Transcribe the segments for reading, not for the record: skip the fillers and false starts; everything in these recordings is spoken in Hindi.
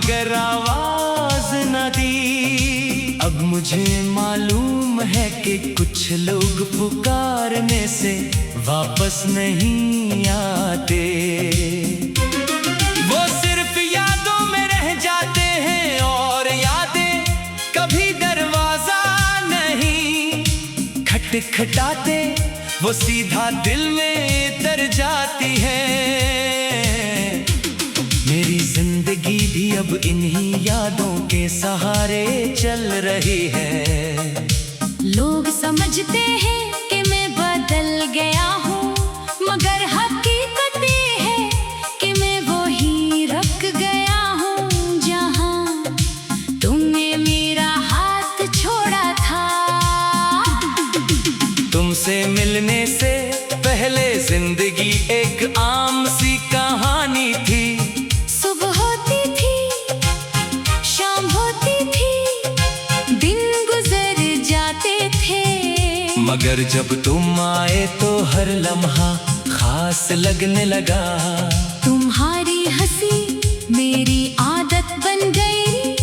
मगर आवाज न दी। अब मुझे मालूम है कि कुछ लोग पुकारने से वापस नहीं आते। वो सिर्फ यादों में रह जाते हैं और यादें कभी दरवाजा नहीं खटखटाते, वो सीधा दिल में उतर जाती है। मेरी जिंदगी भी अब इन्हीं यादों के सहारे चल रही है। लोग समझते हैं कि मैं बदल गया हूँ, मगर हकीकत ये है कि मैं वही रख गया हूँ जहाँ तुमने मेरा हाथ छोड़ा था। तुमसे मिलने से पहले जिंदगी एक आम सी कहानी थी। सुबह होती थी, शाम होती थी, दिन गुजर जाते थे, मगर जब तुम आए तो हर लम्हा खास लगने लगा। तुम्हारी हंसी मेरी आदत बन गई,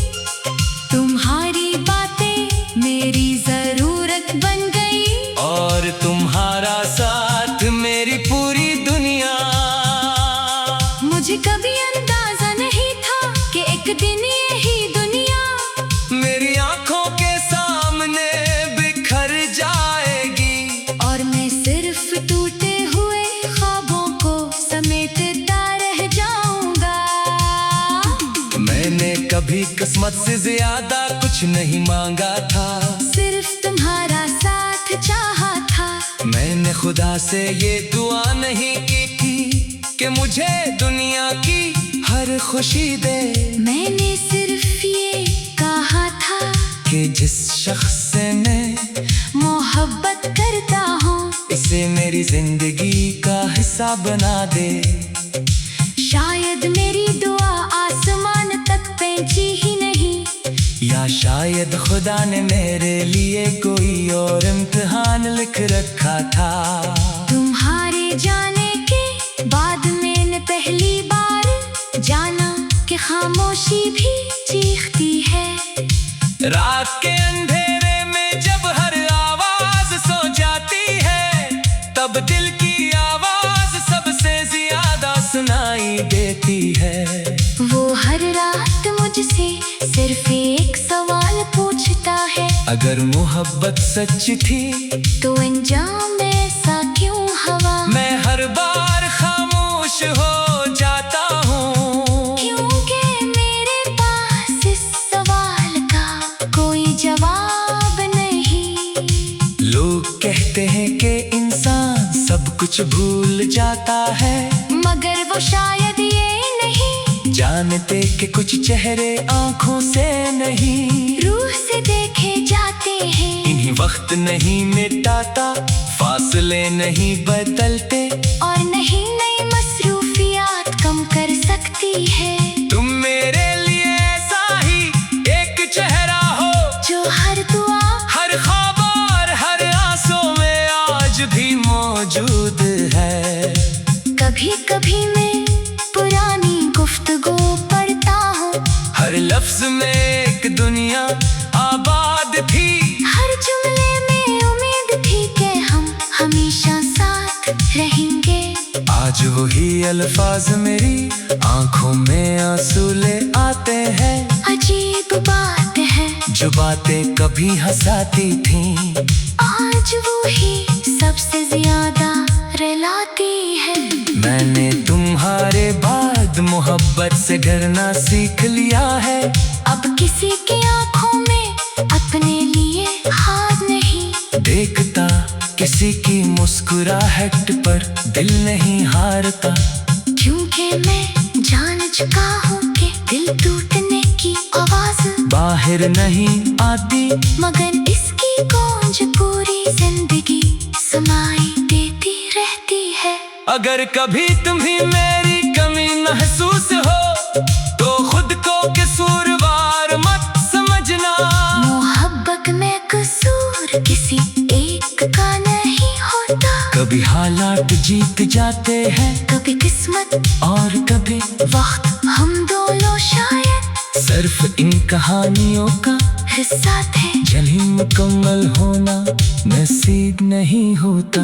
तुम्हारी बातें मेरी जरूरत बन गई, और तुम्हारा साथ मेरी पूरी दुनिया। मुझे कभी अंदाजा नहीं था कि एक दिन यही दुनिया मेरी आंखों के सामने बिखर जाएगी, और मैं सिर्फ टूटे हुए ख्वाबों को समेटता रह जाऊंगा। मैंने कभी किस्मत से ज्यादा कुछ नहीं मांगा था, सिर्फ तुम्हारा साथ चाहा था। मैंने खुदा से ये दुआ नहीं की थी कि मुझे दुनिया की हर खुशी दे। मैंने सिर्फ ये कहा था कि जिस शख्स से मैं मोहब्बत करता हूँ इसे मेरी जिंदगी का हिस्सा बना दे। शायद मेरी दुआ आसमान तक पहुंची ही नहीं, या शायद खुदा ने मेरे लिए कोई और इम्तिहान लिख रखा था। तुम्हारे जाने के बाद मैंने पहली बार जाना कि खामोशी भी चीखती है। रात के अंधेरे में जब हर आवाज सो जाती है, तब दिल की आवाज सबसे ज्यादा सुनाई देती है। वो हर रात मुझसे सिर्फ एक सवाल पूछता है, अगर मोहब्बत सच थी तो अंजाम ऐसा क्यों हवा। मैं हर बार खामोश हो जाता हूँ, क्योंकि मेरे पास इस सवाल का कोई जवाब नहीं। लोग कहते हैं कि इंसान सब कुछ भूल जाता है, मगर वो शायद ये नहीं जानते कि कुछ चेहरे आंखों से नहीं रूह से देखे जाते हैं। इन्हीं वक्त नहीं मिटाता, फासले नहीं बदलते, और नहीं नई मसरूफियात कम कर सकती है। तुम मेरे लिए ऐसा ही एक चेहरा हो जो हर दुआ, हर ख्वाब और हर आंसू में आज भी मौजूद है। कभी कभी मैं पुरानी गुफ्तगू पढ़ता हूँ, हर लफ्ज में एक दुनिया आबाद थी, हर जुमले में उम्मीद थी कि हम हमेशा साथ रहेंगे। आज वही अल्फाज मेरी आंखों में आंसू ले आते हैं। अजीब बात है, जो बातें कभी हंसाती थीं आज वो ही सबसे ज्यादा रुलाती है। मैंने तुम्हारे बाद मोहब्बत से डरना सीख लिया है। अब किसी की आंखों में अपने लिए हाथ नहीं देखता, किसी की मुस्कुराहट पर दिल नहीं हारता, क्योंकि मैं जान चुका हूँ कि दिल टूटने की आवाज बाहर नहीं आती, मगर इसकी गूंज पूरी जिंदगी सुनाई देती रहती है। अगर कभी तुम्हें मेरी कमी महसूस हो तो खुद को कसूरवार मत समझना। मोहब्बत में कसूर किसी एक का नहीं होता, कभी हालात जीत जाते हैं, कभी किस्मत और कभी वक्त। हम दोनों शायद सिर्फ इन कहानियों का हिस्सा थे। जल्दी मुकम्मल होना नसीब नहीं होता।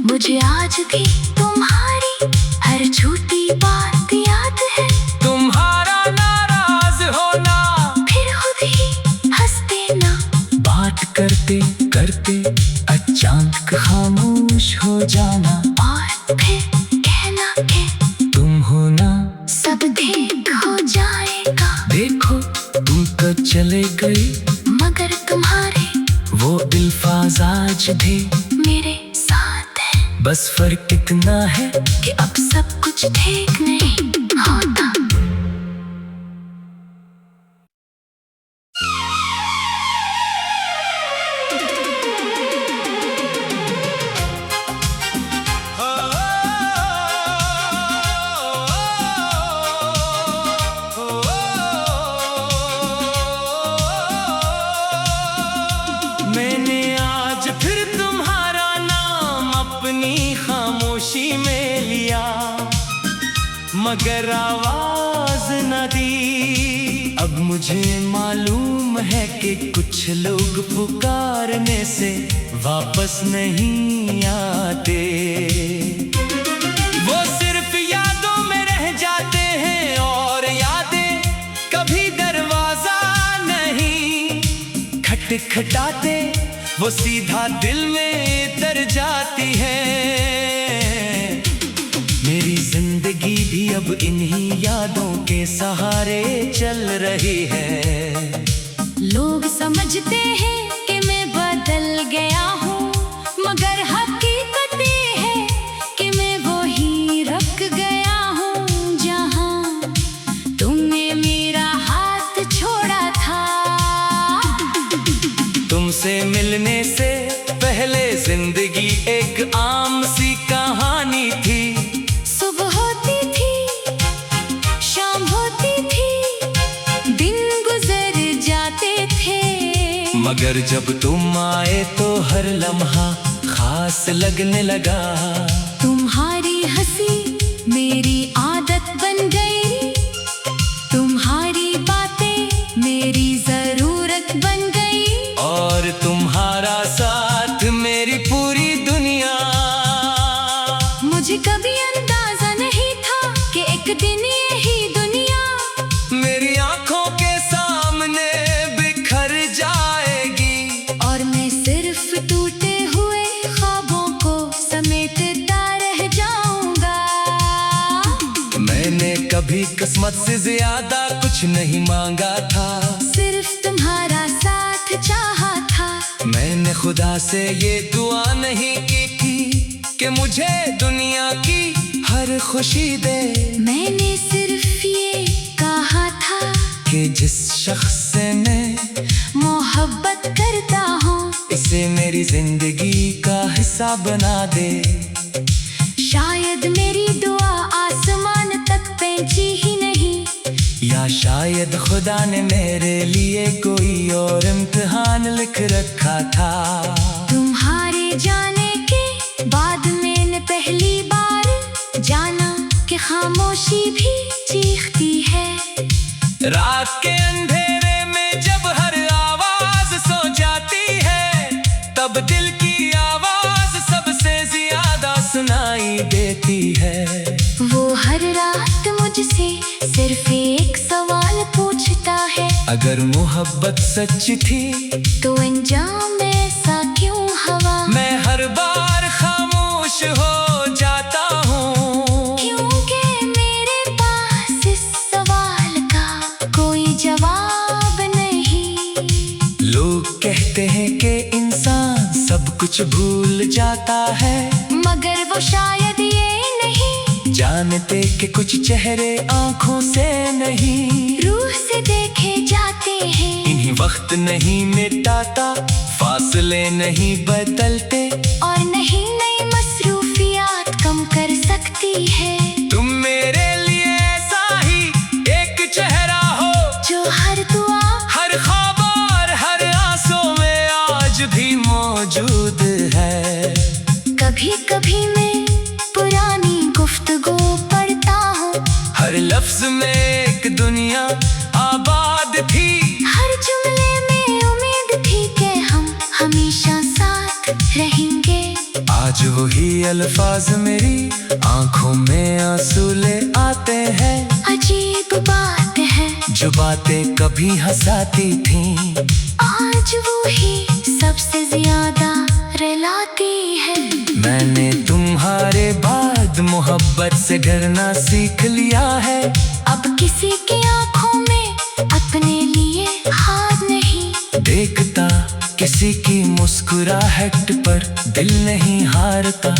मुझे आज भी तुम्हारी हर छोटी बात याद है। तुम्हारा नाराज होना, फिर खुद ही हंस देना। बात करते करते अचानक खामोश हो जाना, और फिर कहना कि तुम हो ना। सब ठीक हो जाएगा। देखो तुम तो चले गए, मगर तुम्हारे वो अल्फाज आज भी मेरे साथ है। बस फर्क इतना है कि अब सब कुछ ठीक नहीं होता। मैंने आज फिर तुम्हारा नाम अपनी खामोशी में लिया, मगर आवाज न दी। अब मुझे मालूम है कि कुछ लोग पुकारने से वापस नहीं आते। वो सिर्फ यादों में रह जाते हैं, और यादें कभी दरवाजा नहीं खटखटाते, वो सीधा दिल में उतर जाती है। मेरी जिंदगी भी अब इन्हीं यादों के सहारे चल रही है। लोग समझते हैं कि मैं बदल गया हूँ, मगर हकीकत ये है कि मैं वो ही रख गया हूँ जहाँ तुमने मेरा हाथ छोड़ा था। तुमसे मिलने से पहले जिंदगी एक आम सी कहानी थी। सुबह होती थी, शाम होती थी, दिन गुजर जाते थे। मगर जब तुम आए तो हर लम्हा खास लगने लगा। तुम्हारी हंसी मेरी आदत बन गई, तुम्हारी बातें मेरी जरूरत बन गई, और तुम्हारा साथ मेरी पूरी दुनिया। मुझे कभी अंदाजा नहीं था कि एक दिन यही दुनिया मेरी आंखों के सामने बिखर जाएगी, और मैं सिर्फ टूटे हुए ख्वाबों को समेटता रह जाऊंगा। मैंने कभी किस्मत से ज्यादा कुछ नहीं मांगा था, सिर्फ तुम्हारा साथ चाहा था। मैंने खुदा से ये दुआ नहीं की थी कि मुझे दुनिया की हर खुशी दे। मैंने सिर्फ ये कहा था कि जिस शख्स से मैं मोहब्बत करता हूँ इसे मेरी जिंदगी का हिस्सा बना दे। शायद मेरी दुआ आसमान तक पहुंची ही नहीं, या शायद खुदा ने मेरे लिए कोई और इम्तिहान लिख रखा था। तुम्हारे जाने के बाद मैंने पहली बार जाना कि खामोशी भी चीखती है। रात के अंधेरे में जब हर आवाज सो जाती है, तब दिल की आवाज सबसे ज्यादा सुनाई देती है। वो हर रात मुझसे सिर्फ एक सवाल पूछता है, अगर मोहब्बत सच थी तो अंजाम ऐसा क्यों हवा? मैं हर बार खामोश हो जाता हूँ, क्योंकि मेरे पास इस सवाल का कोई जवाब नहीं। लोग कहते हैं कि इंसान सब कुछ भूल जाता है, मगर वो शायद ये नहीं जानते कि कुछ चेहरे आंखों से नहीं रूह से देखे जाते हैं। इन्हीं वक्त नहीं मिटाता, फासले नहीं बदलते, और नहीं नई मसरूफियात कम कर सकती है। तुम मेरे लिए ऐसा ही एक चेहरा हो जो हर दुआ हर ख्वाब और हर आंसू में आज भी मौजूद है। कभी कभी मैं पुरानी गुफ्तगू पढ़ता हूँ, हर लफ्ज में एक दुनिया आबाद अल्फाज मेरी आंखों में आंसू ले आते हैं। अजीब बात है, जो बातें कभी हंसाती थीं आज वो ही सबसे ज्यादा रुलाती है। मैंने तुम्हारे बाद मोहब्बत से डरना सीख लिया है। अब किसी की आंखों में अपने लिए हाथ नहीं देखता, किसी की मुस्कुराहट पर दिल नहीं हारता।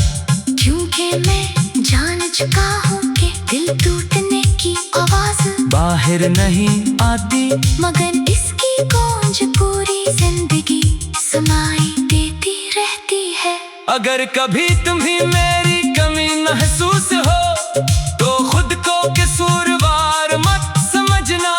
क्योंकि मैं जान चुका हूँ कि दिल टूटने की आवाज बाहर नहीं आती, मगर इसकी गूंज पूरी जिंदगी सुनाई देती रहती है। अगर कभी तुम्हें मेरी कमी महसूस हो तो खुद को कसूरवार मत समझना।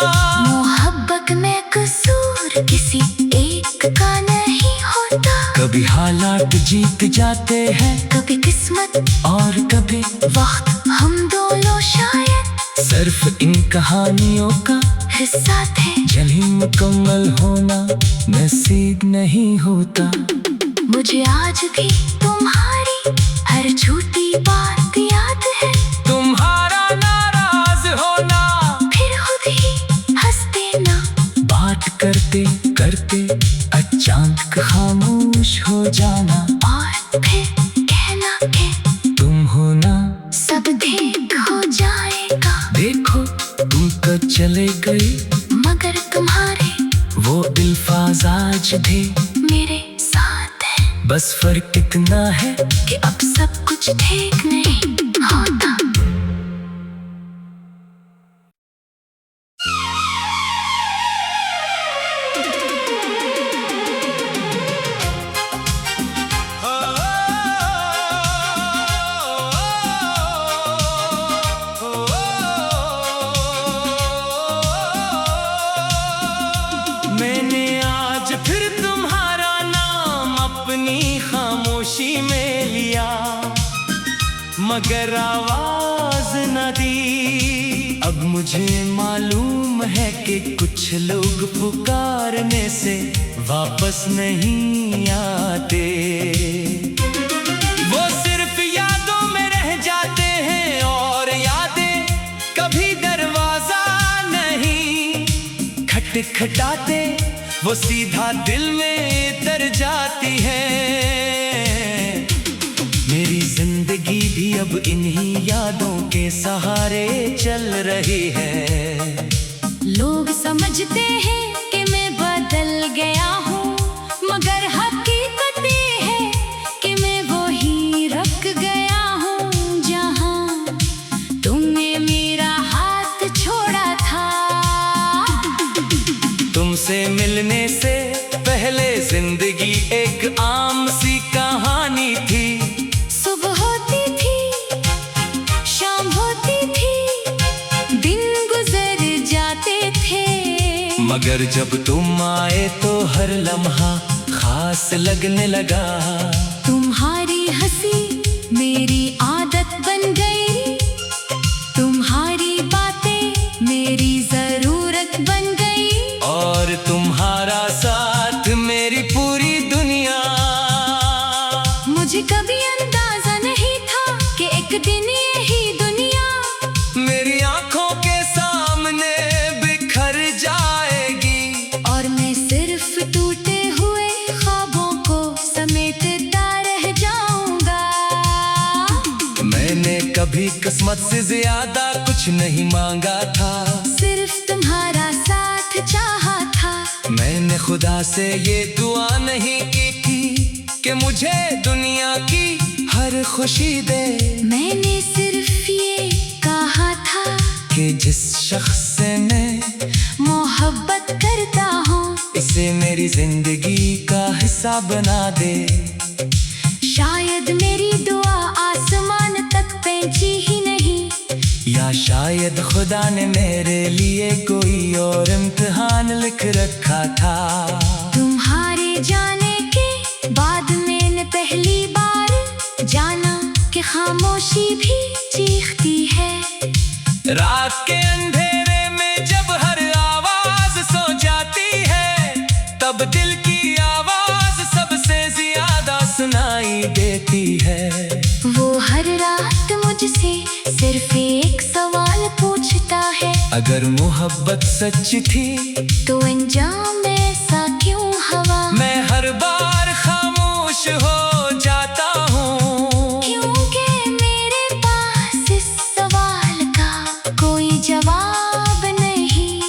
मोहब्बत में कसूर किसी एक का नहीं होता। कभी हालात जीत जाते हैं, कभी किस्मत और कभी वक्त, हम दोनों शायद सिर्फ इन कहानियों का हिस्सा थे। जल्दी मुकम्मल होना नसीब नहीं होता। मुझे आज भी तुम्हारी हर छोटी बात याद है। तुम्हारा नाराज होना, फिर खुद ही हंस देना, बात करते करते अचानक खामोश हो जाना, और फिर कहना कि तुम हो ना सब ठीक हो जाएगा। देखो तुम तो चले गए, मगर तुम्हारे वो अल्फाज आज भी मेरे साथ है। बस फर्क इतना है कि अब सब कुछ ठीक नहीं होता। मैंने आज फिर तुम्हारा नाम अपनी खामोशी में लिया, मगर आवाज न दी। अब मुझे मालूम है कि कुछ लोग पुकारने से वापस नहीं आते। वो सिर्फ यादों में रह जाते हैं, और यादें कभी दरवाजा नहीं खटखटाते, वो सीधा दिल में उतर जाती है। मेरी जिंदगी भी अब इन्हीं यादों के सहारे चल रही है। लोग समझते हैं कि मैं बदल गया हूँ, मगर हकीकत ये है कि मैं वो ही रख गया हूँ जहाँ तुमने मेरा हाथ छोड़ा था। तुमसे मिलने से पहले जिंदगी एक आम सी कहानी थी। सुबह होती थी, शाम होती थी, दिन गुजर जाते थे, मगर जब तुम आए तो हर लम्हा खास लगने लगा। तुम्हारी हंसी मेरी आदत बन गई, तुम्हारी बातें मेरी जरूरत बन गई, और तुम्हारा साथ मेरी पूरी दुनिया। मुझे कभी अंदाजा नहीं था कि एक दिन यही दुनिया मेरी आंखों के सामने बिखर जाएगी, और मैं सिर्फ टूटे हुए ख्वाबों को समेटता रह जाऊंगा। मैंने कभी किस्मत से ज्यादा कुछ नहीं मांगा था, सिर्फ तुम्हारा साथ चाहा था। मैंने खुदा से ये दुआ नहीं की थी कि मुझे दुनिया की हर खुशी दे। मैंने सिर्फ ये कहा था कि जिस शख्स से मैं मोहब्बत करता हूँ इसे मेरी जिंदगी का हिस्सा बना दे। शायद मेरी दुआ आसमान तक पहुंची ही नहीं, या शायद खुदा ने मेरे लिए कोई और इम्तिहान लिख रखा था। तुम्हारे जाने के बाद मैंने पहली बार जाना कि खामोशी भी चीखती है। रात के अंधेरे में जब हर आवाज सो जाती है, तब दिल की आवाज सबसे ज्यादा सुनाई देती है। वो से सिर्फ एक सवाल पूछता है, अगर मोहब्बत सच थी तो अंजाम ऐसा क्यों हवा? मैं हर बार खामोश हो जाता हूँ, क्योंकि मेरे पास इस सवाल का कोई जवाब नहीं।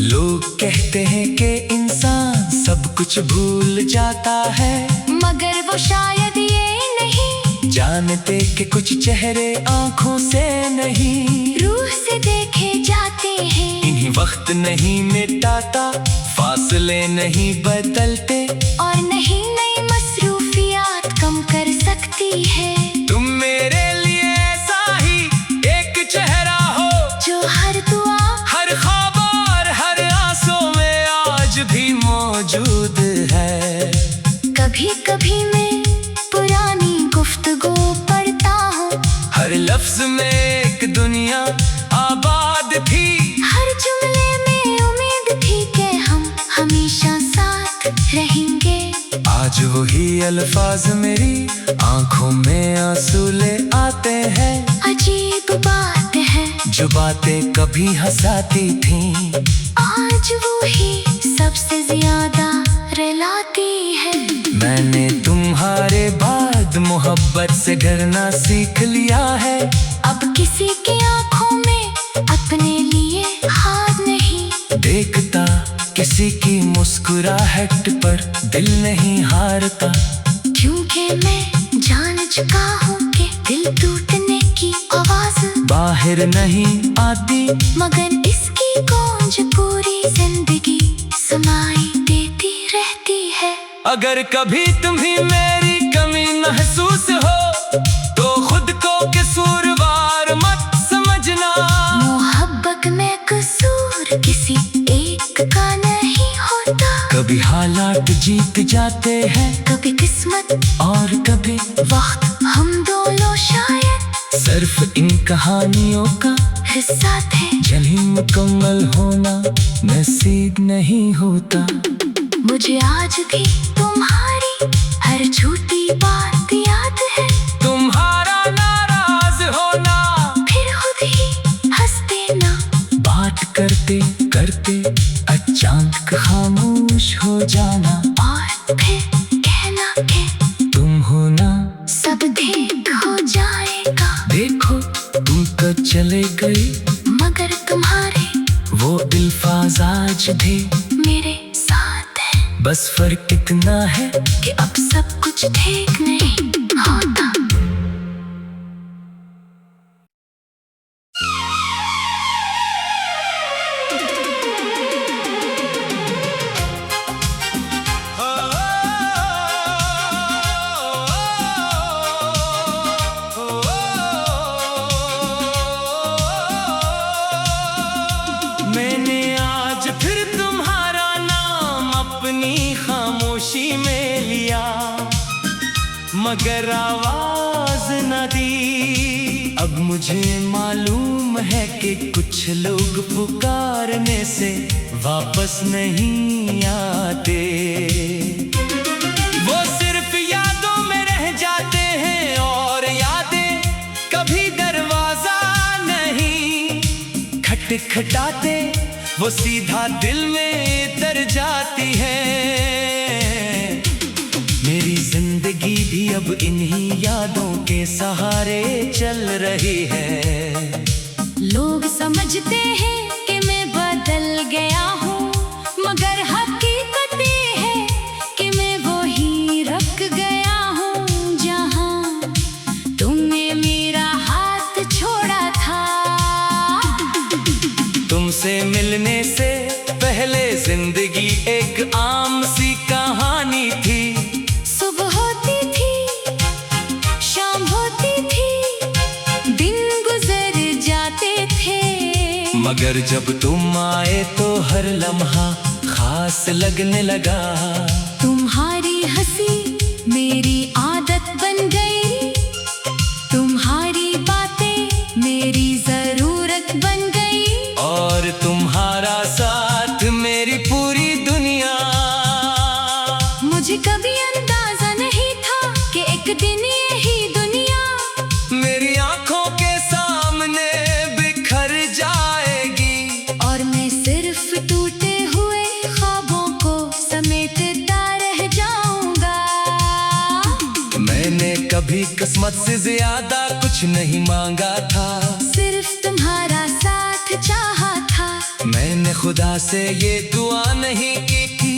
लोग कहते हैं कि इंसान सब कुछ भूल जाता है, मगर वो शायद ये नहीं जानते कि कुछ चेहरे आंखों से नहीं, रूह से देखे जाते हैं। इन्हीं वक्त नहीं मिटाता, फासले नहीं बदलते, और नहीं नई मसरूफियात कम कर सकती है। तुम मेरे लिए ऐसा ही एक चेहरा हो, जो हर दुआ, हर ख्वाब और हर आंसू में आज भी मौजूद है। कभी कभी मैं पुरानी गुफ्तगू पढ़ता हूँ, हर लफ्ज में एक दुनिया आबाद थी, हर जुमले में उम्मीद थी कि हम हमेशा साथ रहेंगे। आज वही अल्फाज मेरी आंखों में आंसू ले आते हैं। अजीब बात है, जो बातें कभी हंसाती थीं, आज वो ही सबसे ज्यादा रुलाती है। मैंने तुम्हारे बाद मोहब्बत से डरना सीख लिया है। अब किसी की आंखों में अपने लिए हाथ नहीं देखता, किसी की मुस्कुराहट पर दिल नहीं हारता, क्योंकि मैं जान चुका हूँ कि दिल टूटने की आवाज बाहर नहीं आती, मगर इसकी गूंज पूरी जिंदगी सुनाई देती रहती है। अगर कभी तुम्हें मेरी कमी महसूस हो तो खुद को कसूरवार मत समझना। मोहब्बत में कसूर किसी एक का नहीं होता, कभी हालात जीत जाते हैं, कभी किस्मत और कभी वक्त, हम दोनों शायद सिर्फ इन कहानियों का हिस्सा थे। जल्दी मुकम्मल होना नसीब नहीं होता। मुझे आज भी तुम्हारी हर छोटी बात याद है, तुम्हारा नाराज होना, फिर खुद ही हंस देना, बात करते करते अचानक खामोश हो जाना, और फिर कहना कि तुम हो ना, सब ठीक हो जाएगा। देखो तुम तो चले गए, मगर तुम्हारे वो अल्फाज आज भी मेरे साथ है। बस फर्क इतना है कि अब सब कुछ ठीक नहीं होता। मैंने आज फिर तुम्हारा नाम अपनी खामोशी में लिया, मगर आवाज न दी। अब मुझे मालूम है कि कुछ लोग पुकारने से वापस नहीं आते, वो सिर्फ यादों में रह जाते हैं, और यादें कभी दरवाजा नहीं खटखटाते, वो सीधा दिल में उतर जाती है। मेरी जिंदगी भी अब इन्हीं यादों के सहारे चल रही है। लोग समझते हैं कि मैं बदल गया हूँ, मगर हकीकत ये है कि मैं वो ही रख गया हूँ, जहाँ तुमने मेरा हाथ छोड़ा था। तुमसे मिलने से पहले जिंदगी एक आम सी कहानी थी। सुबह होती थी, शाम होती थी, दिन गुजर जाते थे, मगर जब तुम आए तो हर लम्हा खास लगने लगा। तुम्हारी हंसी मेरी आदत बन गई, तुम्हारी बातें मेरी जरूरत बन गई, और तुम्हारा साथ मेरी पूरी दुनिया। मुझे कभी अंदाजा नहीं था कि एक दिन यही दुनिया मेरी आंखों के कभी किस्मत से ज्यादा कुछ नहीं मांगा था, सिर्फ तुम्हारा साथ चाहा था। मैंने खुदा से ये दुआ नहीं की थी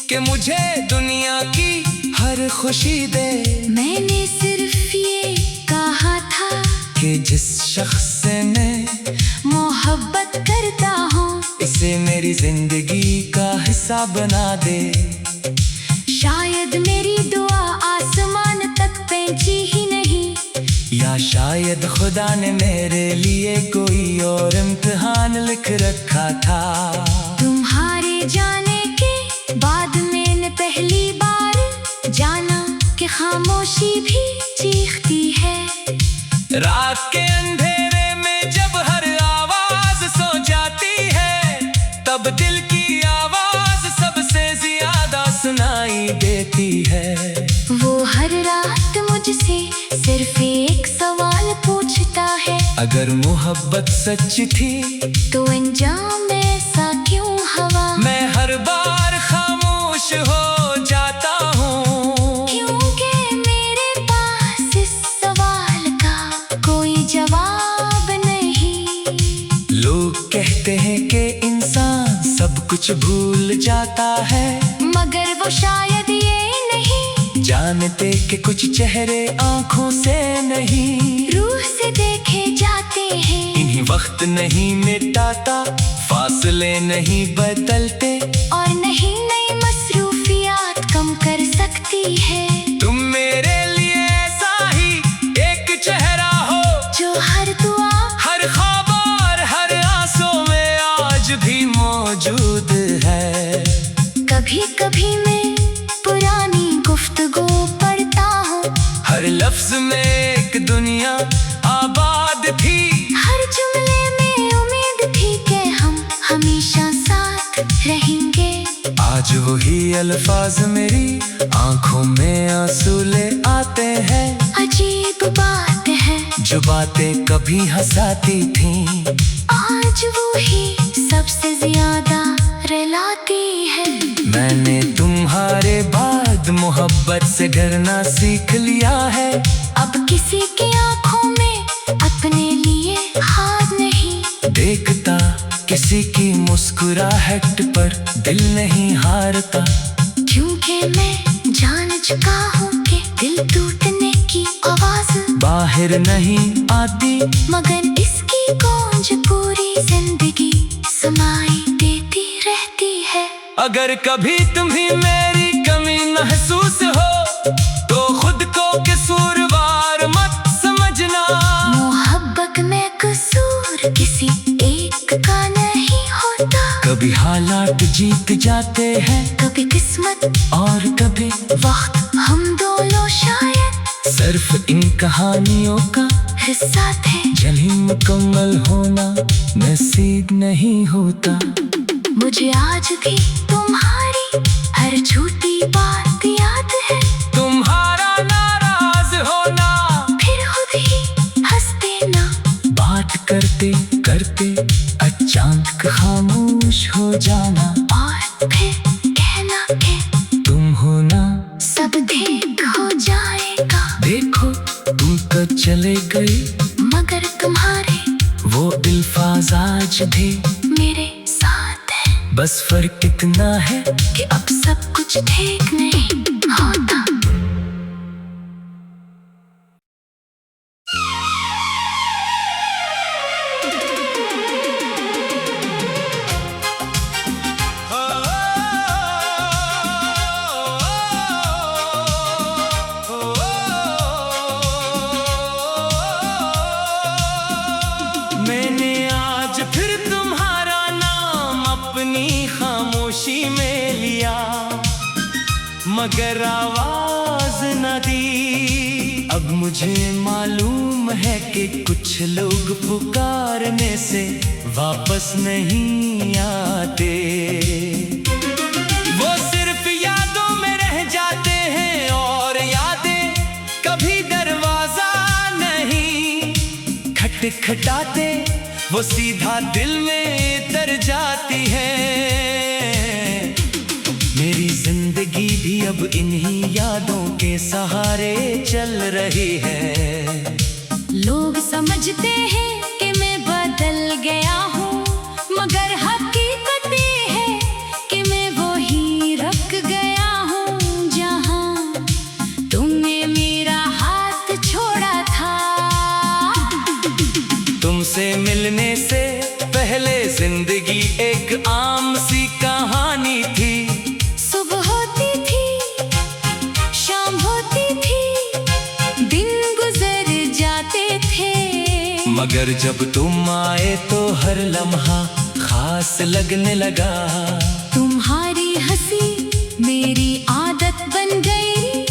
कि मुझे दुनिया की हर खुशी दे। मैंने सिर्फ ये कहा था कि जिस शख्स से मैं मोहब्बत करता हूँ इसे मेरी जिंदगी का हिस्सा बना दे। शायद मेरी दुआ आसमान तक पहुंची ही नहीं, या शायद खुदा ने मेरे लिए कोई और इम्तिहान लिख रखा था। तुम्हारे जाने के बाद मैंने पहली बार जाना कि खामोशी भी चीखती है। रात के अंधेरे में जब हर आवाज सो जाती है, तब दिल की आवाज सबसे ज्यादा सुनाई देती है। वो हर रात मुझसे सिर्फ एक सवाल पूछता है, अगर मोहब्बत सच थी तो अंजाम ऐसा क्यों हवा। मैं हर बार खामोश हो जाता हूँ, क्योंकि मेरे पास इस सवाल का कोई जवाब नहीं। लोग कहते हैं कि इंसान सब कुछ भूल जाता है, मगर वो शायद ये नहीं जानते कि कुछ चेहरे आंखों से नहीं रूह से देखे जाते हैं। इन्हीं वक्त नहीं मिटाता, फासले नहीं बदलते, और नहीं नई मसरूफियात कम कर सकती है। तुम मेरे लिए ऐसा ही एक चेहरा हो जो हर दुआ हर ख्वाब और हर आंसू में आज भी मौजूद है। कभी कभी मैं पुरानी गुफ्तगू पढ़ता हूँ, हर लफ्ज में एक दुनिया आबाद थी, हर जुमले में उम्मीद थी कि हम हमेशा साथ रहेंगे। आज वही अल्फाज मेरी आंखों में आंसू ले आते हैं। अजीब बात है, जो बातें कभी हंसाती थीं आज वो ही सबसे ज्यादा रुलाती है। मैंने तुम्हारे बाद मोहब्बत से डरना सीख लिया है। अब किसी की आंखों में अपने लिए हाथ नहीं देखता, किसी की मुस्कुराहट पर दिल नहीं हारता, क्योंकि मैं जान चुका हूँ कि दिल टूटने की आवाज बाहर नहीं आती, मगर इसकी गूंज पूरी जिंदगी सुनाई देती रहती है। अगर कभी तुम्हें मेरी कमी महसूस हो तो खुद को कसूरवार मत समझना। मोहब्बत में कसूर किसी एक का नहीं होता, कभी हालात जीत जाते हैं, कभी किस्मत और कभी वक्त, हम दोनों शायद सिर्फ इन कहानियों का हिस्सा थे। जल ही मुकम्मल होना नसीब नहीं होता। मुझे आज भी तुम्हारी हर झूठी बात याद है, तुम्हारा नाराज होना, फिर खुद ही हंस देना, बात करते करते अचानक खामोश हो जाना, और फिर कहना कि तुम हो ना सब ठीक हो जाएगा। देखो तुम तो चले गए, मगर तुम्हारे वो अल्फाज आज भी मेरे साथ है। बस फर्क इतना है कि अब सब कुछ ठीक नहीं होता। मैंने आज फिर तुम्हारा नाम अपनी खामोशी में लिया, मगर आवाज न दी। अब मुझे मालूम है कि कुछ लोग पुकारने से वापस नहीं आते, वो सिर्फ यादों में रह जाते हैं, और यादें कभी दरवाजा नहीं खटखटाते, वो सीधा दिल में उतर जाती है। मेरी जिंदगी भी अब इन्हीं यादों के सहारे चल रही है। लोग समझते हैं कि मैं बदल गया हूँ, मगर हकीकत ये है कि मैं वही रख गया हूँ जहाँ तुमने मेरा हाथ छोड़ा था। तुमसे मिलने से पहले जिंदगी एक आम सी कहानी थी। सुबह होती थी, शाम होती थी, दिन गुजर जाते थे, मगर जब तुम आए तो हर लम्हा खास लगने लगा। तुम्हारी हंसी मेरी आदत बन गई,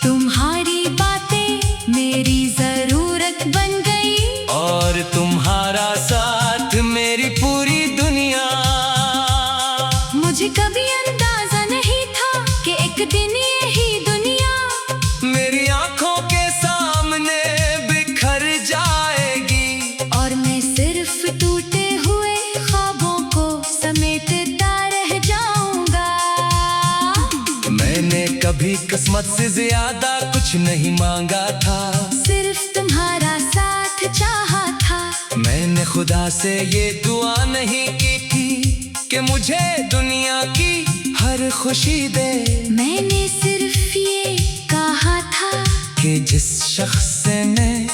तुम्हारी बातें मेरी जरूरत बन गई, और तुम्हारा साथ मेरी पूरी दुनिया। मुझे कभी अंदाजा नहीं था कि एक दिन यही दुनिया मेरी आंखों के सामने बिखर जाएगी, और मैं सिर्फ टूटे हुए ख्वाबों को समेटता रह जाऊंगा। मैंने कभी किस्मत से ज्यादा कुछ नहीं मांगा था, सिर्फ तुम्हारा साथ चाहा था। मैंने खुदा से ये दुआ नहीं की थी कि मुझे दुनिया की हर खुशी दे। मैंने सिर्फ ये कहा था कि जिस शख्स से मैं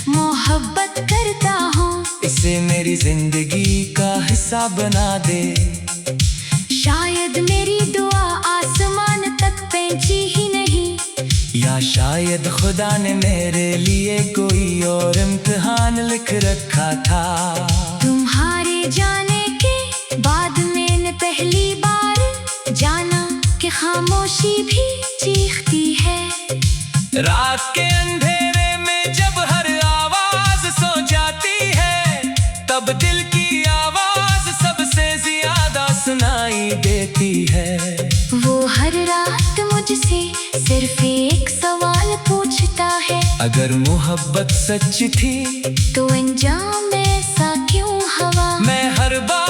मोहब्बत करता हूँ इसे मेरी जिंदगी का हिस्सा बना दे। शायद मेरी दुआ आसमान तक पहुंची ही नहीं, या शायद खुदा ने मेरे लिए कोई और इम्तिहान लिख रखा था। तुम्हारे जाने के बाद मैंने पहली बार जाना कि खामोशी भी चीखती है। रात के अंधेरे में जब हर आवाज सो जाती है, तब दिल की आवाज सबसे ज्यादा सुनाई देती है। वो हर रात मुझसे सिर्फ एक सवाल पूछता है, अगर मोहब्बत सच थी तो अंजाम ऐसा क्यों हवा। मैं हर बार